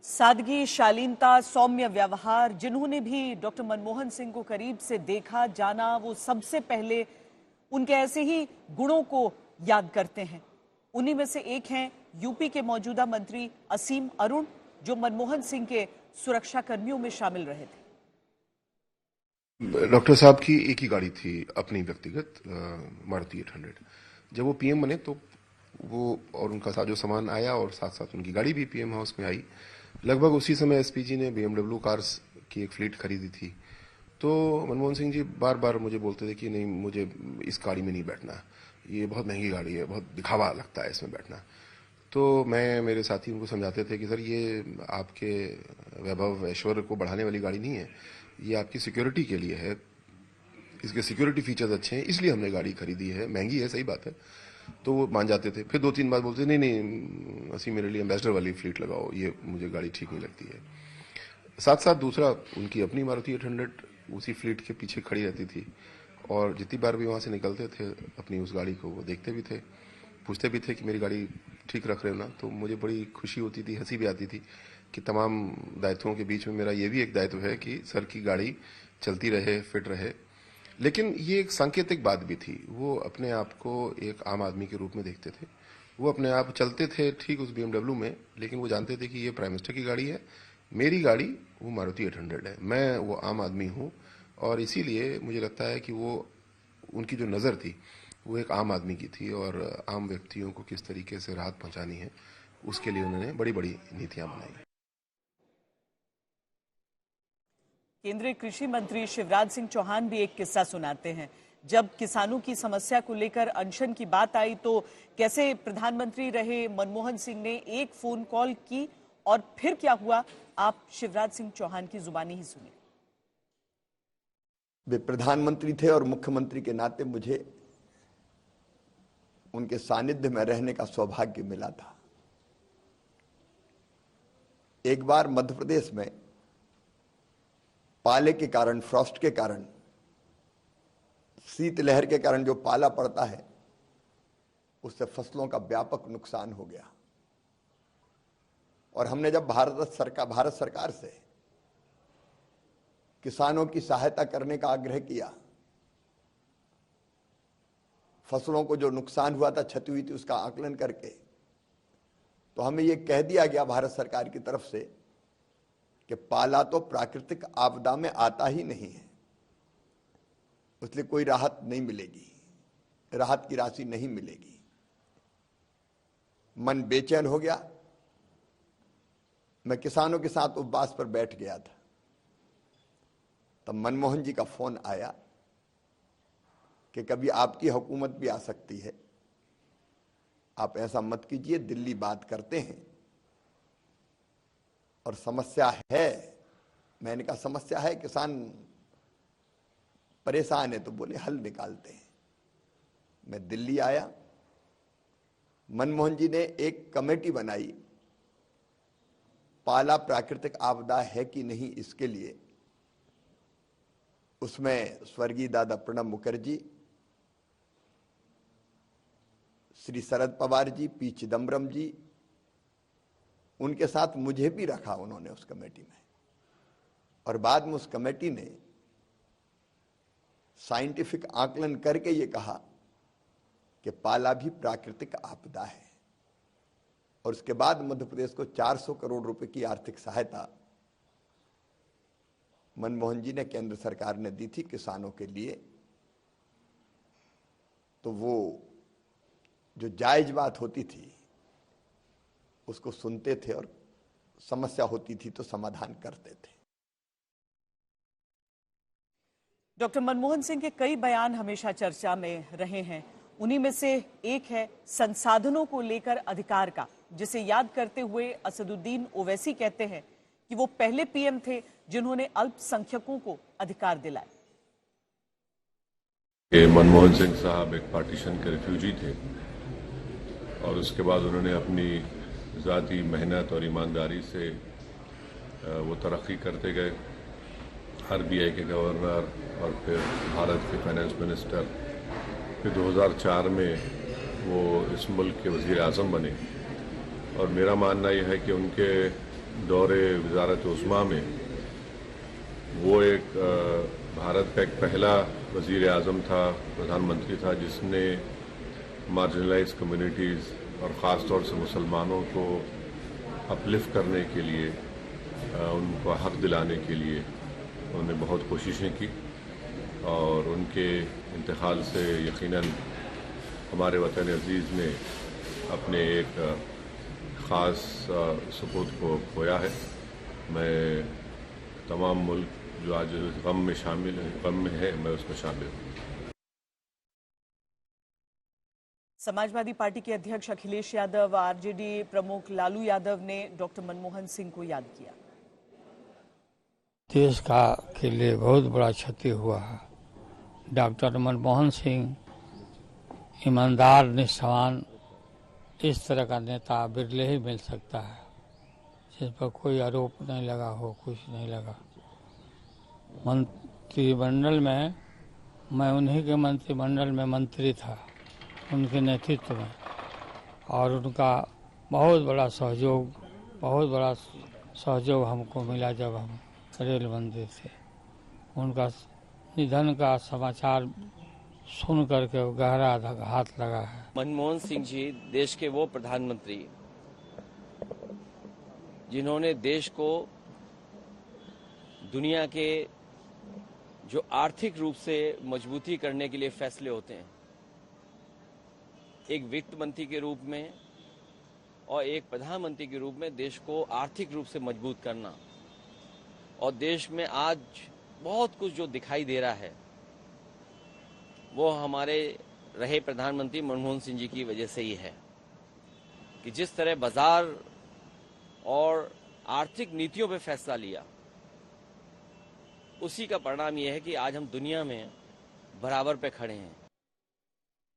सादगी, शालीनता, सौम्य व्यवहार, जिन्होंने भी डॉक्टर मनमोहन सिंह को करीब से देखा जाना, वो सबसे पहले उनके ऐसे ही गुणों को याद करते हैं। उन्हीं में से एक हैं यूपी के मौजूदा मंत्री असीम अरुण, जो मनमोहन सिंह के सुरक्षा कर्मियों में शामिल रहे थे। डॉक्टर साहब की एक ही गाड़ी थी, अपनी व्यक्तिगत मारुति 800। जब वो पीएम बने तो वो और उनका साजो सामान आया और साथ साथ उनकी गाड़ी भी पीएम हाउस में आई। लगभग उसी समय एसपीजी ने BMW कार्स की एक फ्लीट खरीदी थी। तो मनमोहन सिंह जी बार बार मुझे बोलते थे कि नहीं, मुझे इस गाड़ी में नहीं बैठना, ये बहुत महंगी गाड़ी है, बहुत दिखावा लगता है इसमें बैठना। तो मैं, मेरे साथी उनको समझाते थे कि सर, ये आपके वैभव ऐश्वर्य को बढ़ाने वाली गाड़ी नहीं है, ये आपकी सिक्योरिटी के लिए है, इसके सिक्योरिटी फीचर्स अच्छे हैं, इसलिए हमने गाड़ी खरीदी है। महंगी है, सही बात है। तो वो मान जाते थे। फिर 2-3 बार बोलते, नहीं नहीं असीम, मेरे लिए एम्बेसडर वाली फ्लीट लगाओ, ये मुझे गाड़ी ठीक नहीं लगती है। साथ साथ दूसरा, उनकी अपनी मारुति 800 उसी फ्लीट के पीछे खड़ी रहती थी और जितनी बार भी वहां से निकलते थे अपनी उस गाड़ी को वो देखते भी थे, पूछते भी थे कि मेरी गाड़ी ठीक रख रहे हो ना। तो मुझे बड़ी खुशी होती थी, हंसी भी आती थी कि तमाम दायित्वों के बीच में मेरा ये भी एक दायित्व है कि सर की गाड़ी चलती रहे, फिट रहे। लेकिन ये एक सांकेतिक बात भी थी। वो अपने आप को एक आम आदमी के रूप में देखते थे। वो अपने आप चलते थे ठीक उस BMW में, लेकिन वो जानते थे कि ये प्राइम मिनिस्टर की गाड़ी है, मेरी गाड़ी वो मारुति 800 है, मैं वो आम आदमी हूँ। और इसीलिए मुझे लगता है कि वो, उनकी जो नज़र थी वो एक आम आदमी की थी और आम व्यक्तियों को किस तरीके से राहत पहुंचानी है, उसके लिए उन्होंने बड़ी बड़ी नीतियां बनाई। केंद्रीय कृषि मंत्री शिवराज सिंह चौहान भी एक किस्सा सुनाते हैं। जब किसानों की समस्या को लेकर अनशन की बात आई तो कैसे प्रधानमंत्री रहे मनमोहन सिंह ने एक फोन कॉल की और फिर क्या हुआ, आप शिवराज सिंह चौहान की जुबानी ही सुनिए। वे प्रधानमंत्री थे और मुख्यमंत्री के नाते मुझे उनके सानिध्य में रहने का सौभाग्य मिला था। एक बार मध्य प्रदेश में पाले के कारण, फ्रॉस्ट के कारण, शीतलहर के कारण जो पाला पड़ता है उससे फसलों का व्यापक नुकसान हो गया। और हमने जब भारत सरकार से किसानों की सहायता करने का आग्रह किया, फसलों को जो नुकसान हुआ था, क्षति हुई थी, उसका आकलन करके, तो हमें यह कह दिया गया भारत सरकार की तरफ से कि पाला तो प्राकृतिक आपदा में आता ही नहीं है, इसलिए कोई राहत नहीं मिलेगी, राहत की राशि नहीं मिलेगी। मन बेचैन हो गया। मैं किसानों के साथ उपवास पर बैठ गया था। तब मनमोहन जी का फोन आया कि कभी आपकी हुकूमत भी आ सकती है, आप ऐसा मत कीजिए, दिल्ली बात करते हैं और समस्या है। मैंने कहा समस्या है, किसान परेशान है, तो बोले हल निकालते हैं। मैं दिल्ली आया। मनमोहन जी ने एक कमेटी बनाई, पाला प्राकृतिक आपदा है कि नहीं इसके लिए। उसमें स्वर्गीय दादा प्रणब मुखर्जी, श्री शरद पवार जी, पी चिदम्बरम जी, उनके साथ मुझे भी रखा उन्होंने उस कमेटी में। और बाद में उस कमेटी ने साइंटिफिक आकलन करके ये कहा कि पाला भी प्राकृतिक आपदा है। और उसके बाद मध्य प्रदेश को 400 करोड़ रुपए की आर्थिक सहायता मनमोहन जी ने, केंद्र सरकार ने दी थी किसानों के लिए। तो वो जो जायज बात होती थी उसको सुनते थे और समस्या होती थी तो समाधान करते थे। डॉक्टर मनमोहन सिंह के कई बयान हमेशा चर्चा में रहे हैं। उन्हीं में से एक है संसाधनों को लेकर अधिकार का, जिसे याद करते हुए असदुद्दीन ओवैसी कहते हैं कि वो पहले पीएम थे जिन्होंने अल्पसंख्यकों को अधिकार दिलाए। मनमोहन सिंह साहब एक पार्टीशन के रिफ्यूजी थे और उसके बाद उन्होंने अपनी ज़ाती मेहनत और ईमानदारी से वो तरक्की करते गए। RBI के गवर्नर और फिर भारत के फाइनेंस मिनिस्टर, फिर 2004 में वो इस मुल्क के वज़ीर आज़म बने। और मेरा मानना यह है कि उनके दौरे वजारत उस्मा में वो एक भारत का एक पहला वजीर आज़म था, प्रधानमंत्री था, जिसने मार्जिनलाइज कम्युनिटीज़ और ख़ास तौर से मुसलमानों को अपलिफ्ट करने के लिए, उनको हक दिलाने के लिए उन्होंने बहुत कोशिशें की और उनके इंतकाल से यकीनन हमारे वतन अजीज़ ने अपने एक ख़ास सपूत को खोया है। मैं तमाम मुल्क जो आज गम में शामिल है, गम में है, मैं उसमें शामिल हूँ। समाजवादी पार्टी के अध्यक्ष अखिलेश यादव, आरजेडी प्रमुख लालू यादव ने डॉक्टर मनमोहन सिंह को याद किया। देश का के लिए बहुत बड़ा क्षति हुआ है। डॉक्टर मनमोहन सिंह ईमानदार, निष्ठावान, इस तरह का नेता बिरले ही मिल सकता है जिस पर कोई आरोप नहीं लगा हो, कुछ नहीं लगा। मंत्रिमंडल में मैं उन्हीं के मंत्रिमंडल में मंत्री था, उनके नेतृत्व में, और उनका बहुत बड़ा सहयोग हमको मिला जब हम रेल मंत्री थे। उनका निधन का समाचार सुन करके गहरा आघात लगा है। मनमोहन सिंह जी देश के वो प्रधानमंत्री जिन्होंने देश को दुनिया के जो आर्थिक रूप से मजबूती करने के लिए फैसले होते हैं, एक वित्त मंत्री के रूप में और एक प्रधानमंत्री के रूप में देश को आर्थिक रूप से मजबूत करना, और देश में आज बहुत कुछ जो दिखाई दे रहा है वो हमारे रहे प्रधानमंत्री मनमोहन सिंह जी की वजह से ही है कि जिस तरह बाजार और आर्थिक नीतियों पे फैसला लिया, उसी का परिणाम यह है कि आज हम दुनिया में बराबर पे खड़े हैं।